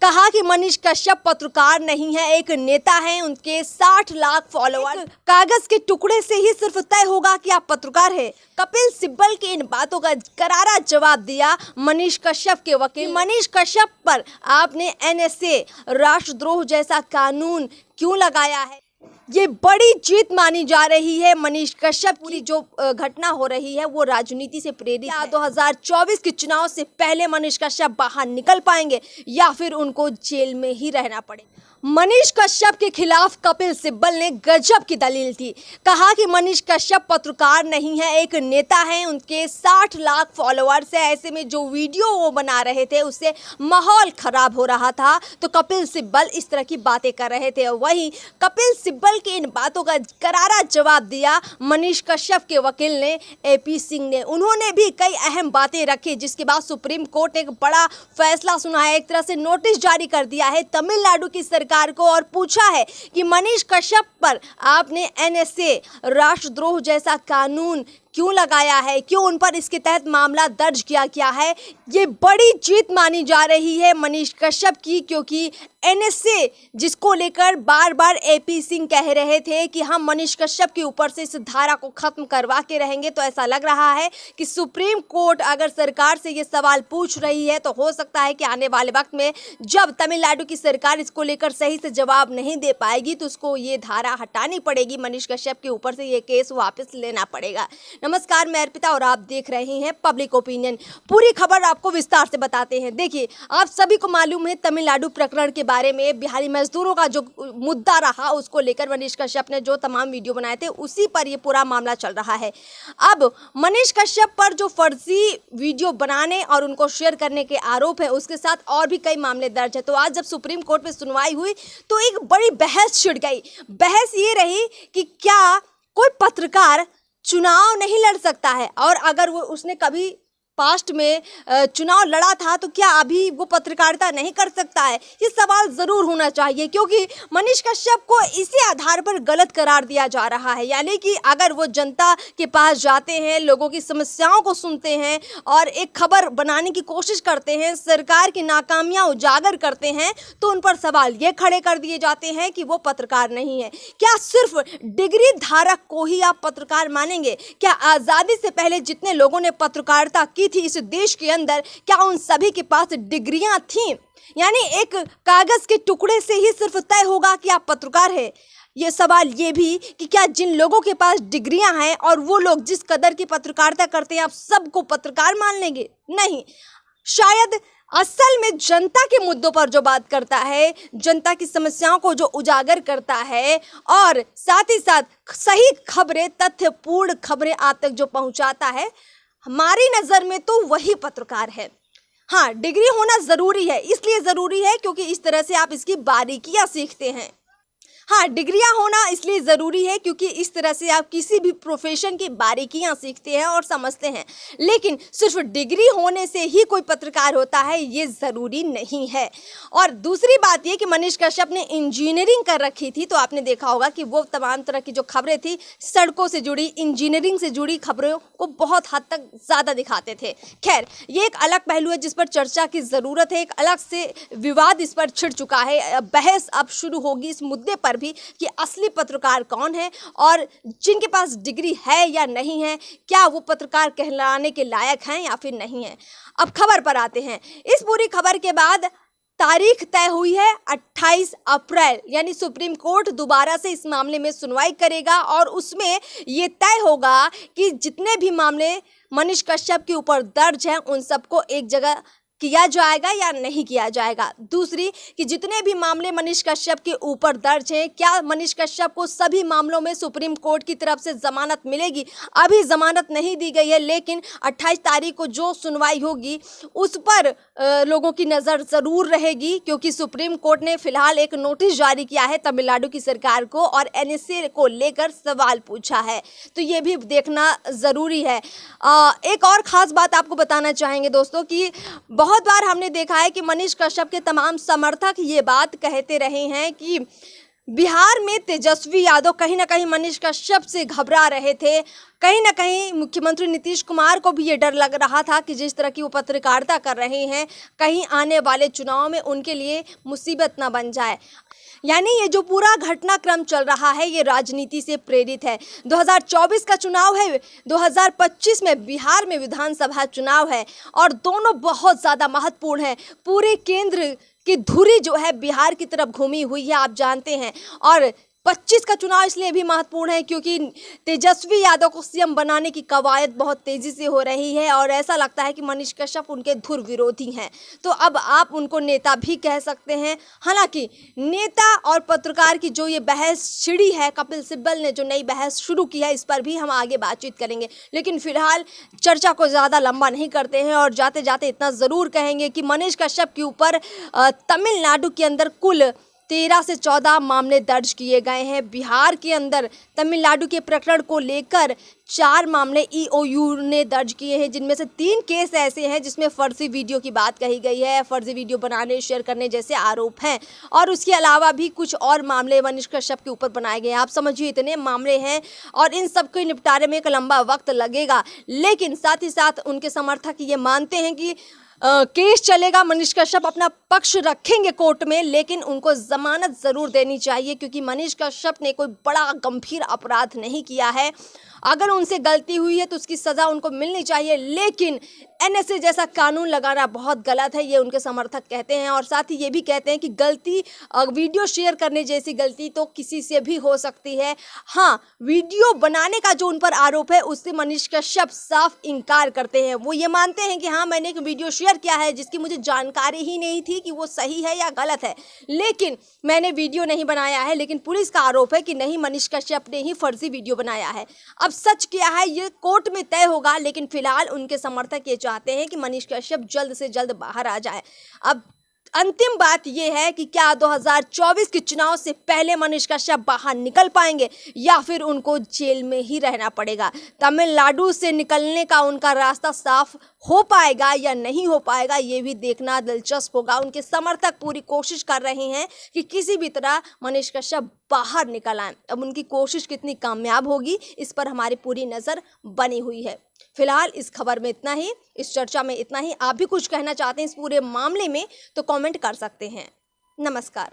कहा कि मनीष कश्यप पत्रकार नहीं है, एक नेता है। उनके 60 लाख फॉलोअर। कागज के टुकड़े से ही सिर्फ तय होगा कि आप पत्रकार हैं। कपिल सिब्बल की इन बातों का करारा जवाब दिया मनीष कश्यप के वकील। मनीष कश्यप पर आपने एनएसए राष्ट्रद्रोह जैसा कानून क्यों लगाया है? ये बड़ी जीत मानी जा रही है। मनीष कश्यप की जो घटना हो रही है वो राजनीति से प्रेरित है। 2024 के चुनाव से पहले मनीष कश्यप बाहर निकल पाएंगे या फिर उनको जेल में ही रहना पड़ेगा। मनीष कश्यप के खिलाफ कपिल सिब्बल ने गजब की दलील थी। कहा कि मनीष कश्यप पत्रकार नहीं है, एक नेता है। उनके 60 लाख फॉलोअर्स है। ऐसे में जो वीडियो वो बना रहे थे उससे माहौल खराब हो रहा था, तो कपिल सिब्बल इस तरह की बातें कर रहे थे। वहीं कपिल सिब्बल की इन बातों का करारा जवाब दिया मनीष कश्यप के वकील ने, एपी सिंह ने। उन्होंने भी कई अहम बातें रखी, जिसके बाद सुप्रीम कोर्ट ने एक बड़ा फैसला सुनाया, एक तरह से नोटिस जारी कर दिया है तमिलनाडु की सरकार को और पूछा है कि मनीष कश्यप पर आपने एनएसए राष्ट्रद्रोह जैसा कानून क्यों लगाया है, क्यों उन पर इसके तहत मामला दर्ज किया गया है। ये बड़ी जीत मानी जा रही है मनीष कश्यप की, क्योंकि एनएसए जिसको लेकर बार बार एपी सिंह कह रहे थे कि हम मनीष कश्यप के ऊपर से इस धारा को खत्म करवा के रहेंगे, तो ऐसा लग रहा है कि सुप्रीम कोर्ट अगर सरकार से ये सवाल पूछ रही है तो हो सकता है कि आने वाले वक्त में जब तमिलनाडु की सरकार इसको लेकर सही से जवाब नहीं दे पाएगी तो उसको ये धारा हटानी पड़ेगी, मनीष कश्यप के ऊपर से ये केस वापस लेना पड़ेगा। नमस्कार, मैं अर्पिता और आप देख रहे हैं पब्लिक ओपिनियन। पूरी खबर आपको विस्तार से बताते हैं। देखिए, आप सभी को मालूम है तमिलनाडु प्रकरण के बारे में, बिहारी मजदूरों का जो मुद्दा रहा उसको लेकर मनीष कश्यप ने जो तमाम वीडियो बनाए थे उसी पर ये पूरा मामला चल रहा है। अब मनीष कश्यप पर जो फर्जी वीडियो बनाने और उनको शेयर करने के आरोप है, उसके साथ और भी कई मामले दर्ज है। तो आज जब सुप्रीम कोर्ट में सुनवाई हुई तो एक बड़ी बहस छिड़ गई। बहस ये रही कि क्या कोई पत्रकार चुनाव नहीं लड़ सकता है, और अगर वो उसने कभी पास्ट में चुनाव लड़ा था तो क्या अभी वो पत्रकारिता नहीं कर सकता है? ये सवाल ज़रूर होना चाहिए, क्योंकि मनीष कश्यप को इसी आधार पर गलत करार दिया जा रहा है। यानी कि अगर वो जनता के पास जाते हैं, लोगों की समस्याओं को सुनते हैं और एक खबर बनाने की कोशिश करते हैं, सरकार की नाकामियां उजागर करते हैं, तो उन पर सवाल ये खड़े कर दिए जाते हैं कि वो पत्रकार नहीं है। क्या सिर्फ डिग्री धारक को ही आप पत्रकार मानेंगे? क्या आज़ादी से पहले जितने लोगों ने पत्रकारिता की थी इस देश के अंदर, क्या उन सभी के पास डिग्रियां थीं? यानी एक कागज के टुकड़े से ही सिर्फ तय होगा कि आप पत्रकार हैं? ये सवाल ये भी कि क्या जिन लोगों के पास डिग्रियां हैं और वो लोग जिस कदर की पत्रकारिता करते हैं, आप सबको पत्रकार मान लेंगे? नहीं। शायद असल में जनता के मुद्दों पर जो बात करता है, जनता की समस्याओं को जो उजागर करता है और साथ ही साथ सही खबरें, तथ्यपूर्ण खबरें आप तक जो पहुंचाता है, हमारी नज़र में तो वही पत्रकार है। हाँ, डिग्री होना ज़रूरी है, इसलिए ज़रूरी है क्योंकि इस तरह से आप इसकी बारीकियां सीखते हैं। हाँ, डिग्रियां होना इसलिए ज़रूरी है क्योंकि इस तरह से आप किसी भी प्रोफेशन की बारीकियां सीखते हैं और समझते हैं। लेकिन सिर्फ डिग्री होने से ही कोई पत्रकार होता है, ये ज़रूरी नहीं है। और दूसरी बात ये कि मनीष कश्यप ने इंजीनियरिंग कर रखी थी, तो आपने देखा होगा कि वो तमाम तरह की जो खबरें थी, सड़कों से जुड़ी, इंजीनियरिंग से जुड़ी खबरों को बहुत हद तक ज़्यादा दिखाते थे। खैर, ये एक अलग पहलू है जिस पर चर्चा की ज़रूरत है। एक अलग से विवाद इस पर छिड़ चुका है। बहस अब शुरू होगी इस मुद्दे पर भी कि असली पत्रकार कौन है और जिनके पास डिग्री है या नहीं है, क्या वो पत्रकार कहलाने के लायक हैं या फिर नहीं है। अब खबर पर आते हैं। इस पूरी खबर के बाद तारीख तय हुई है 28 अप्रैल, यानी सुप्रीम कोर्ट दोबारा से इस मामले में सुनवाई करेगा और उसमें ये तय होगा कि जितने भी मामले मनीष कश्यप के ऊपर दर्ज हैं उन सबको एक जगह किया जाएगा या नहीं किया जाएगा। दूसरी कि जितने भी मामले मनीष कश्यप के ऊपर दर्ज हैं, क्या मनीष कश्यप को सभी मामलों में सुप्रीम कोर्ट की तरफ से जमानत मिलेगी? अभी जमानत नहीं दी गई है, लेकिन 28 तारीख को जो सुनवाई होगी उस पर लोगों की नज़र ज़रूर रहेगी, क्योंकि सुप्रीम कोर्ट ने फिलहाल एक नोटिस जारी किया है तमिलनाडु की सरकार को और एनएसए को लेकर सवाल पूछा है, तो ये भी देखना ज़रूरी है। एक और ख़ास बात आपको बताना चाहेंगे दोस्तों कि बहुत बार हमने देखा है कि मनीष कश्यप के तमाम समर्थक ये बात कहते रहे हैं कि बिहार में तेजस्वी यादव कहीं ना कहीं मनीष कश्यप से घबरा रहे थे। कहीं ना कहीं मुख्यमंत्री नीतीश कुमार को भी ये डर लग रहा था कि जिस तरह की वो पत्रकारिता कर रहे हैं, कहीं आने वाले चुनाव में उनके लिए मुसीबत ना बन जाए। यानी ये जो पूरा घटनाक्रम चल रहा है ये राजनीति से प्रेरित है। 2024 का चुनाव है, 2025 में बिहार में विधानसभा चुनाव है और दोनों बहुत ज़्यादा महत्वपूर्ण हैं। पूरे केंद्र की धुरी जो है बिहार की तरफ घूमी हुई है, आप जानते हैं। और 25 का चुनाव इसलिए भी महत्वपूर्ण है क्योंकि तेजस्वी यादव को सीएम बनाने की कवायद बहुत तेजी से हो रही है और ऐसा लगता है कि मनीष कश्यप उनके धुर विरोधी हैं। तो अब आप उनको नेता भी कह सकते हैं। हालांकि नेता और पत्रकार की जो ये बहस छिड़ी है, कपिल सिब्बल ने जो नई बहस शुरू की है, इस पर भी हम आगे बातचीत करेंगे। लेकिन फिलहाल चर्चा को ज़्यादा लंबा नहीं करते हैं और जाते जाते इतना ज़रूर कहेंगे कि मनीष कश्यप के ऊपर तमिलनाडु के अंदर कुल 13 से 14 मामले दर्ज किए गए हैं। बिहार के अंदर तमिलनाडु के प्रकरण को लेकर 4 मामले ईओयू ने दर्ज किए हैं, जिनमें से 3 केस ऐसे हैं जिसमें फर्जी वीडियो की बात कही गई है, फर्जी वीडियो बनाने शेयर करने जैसे आरोप हैं। और उसके अलावा भी कुछ और मामले मनीष कश्यप के ऊपर बनाए गए हैं। आप समझिए इतने मामले हैं और इन सब के निपटारे में एक लंबा वक्त लगेगा। लेकिन साथ ही साथ उनके समर्थक ये मानते हैं कि केस चलेगा, मनीष कश्यप अपना पक्ष रखेंगे कोर्ट में, लेकिन उनको जमानत जरूर देनी चाहिए क्योंकि मनीष कश्यप ने कोई बड़ा गंभीर अपराध नहीं किया है। अगर उनसे गलती हुई है तो उसकी सज़ा उनको मिलनी चाहिए, लेकिन एनएसए जैसा कानून लगाना बहुत गलत है, ये उनके समर्थक कहते हैं। और साथ ही ये भी कहते हैं कि गलती, वीडियो शेयर करने जैसी गलती तो किसी से भी हो सकती है। हाँ, वीडियो बनाने का जो उन पर आरोप है उससे मनीष कश्यप साफ इनकार करते हैं। वो ये मानते हैं कि हाँ, मैंने एक वीडियो शेयर किया है जिसकी मुझे जानकारी ही नहीं थी कि वो सही है या गलत है, लेकिन मैंने वीडियो नहीं बनाया है। लेकिन पुलिस का आरोप है कि नहीं, मनीष कश्यप ने ही फर्जी वीडियो बनाया है। अब सच क्या है ये कोर्ट में तय होगा, लेकिन फिलहाल उनके समर्थक ये चाहते हैं कि मनीष कश्यप जल्द से जल्द बाहर आ जाए। अब अंतिम बात यह है कि क्या 2024 के चुनाव से पहले मनीष कश्यप बाहर निकल पाएंगे या फिर उनको जेल में ही रहना पड़ेगा। तमिलनाडु से निकलने का उनका रास्ता साफ हो पाएगा या नहीं हो पाएगा, ये भी देखना दिलचस्प होगा। उनके समर्थक पूरी कोशिश कर रहे हैं कि किसी भी तरह मनीष कश्यप बाहर निकल आए। अब उनकी कोशिश कितनी कामयाब होगी, इस पर हमारी पूरी नज़र बनी हुई है। फिलहाल इस खबर में इतना ही, इस चर्चा में इतना ही। आप भी कुछ कहना चाहते हैं इस पूरे मामले में तो कमेंट कर सकते हैं। नमस्कार।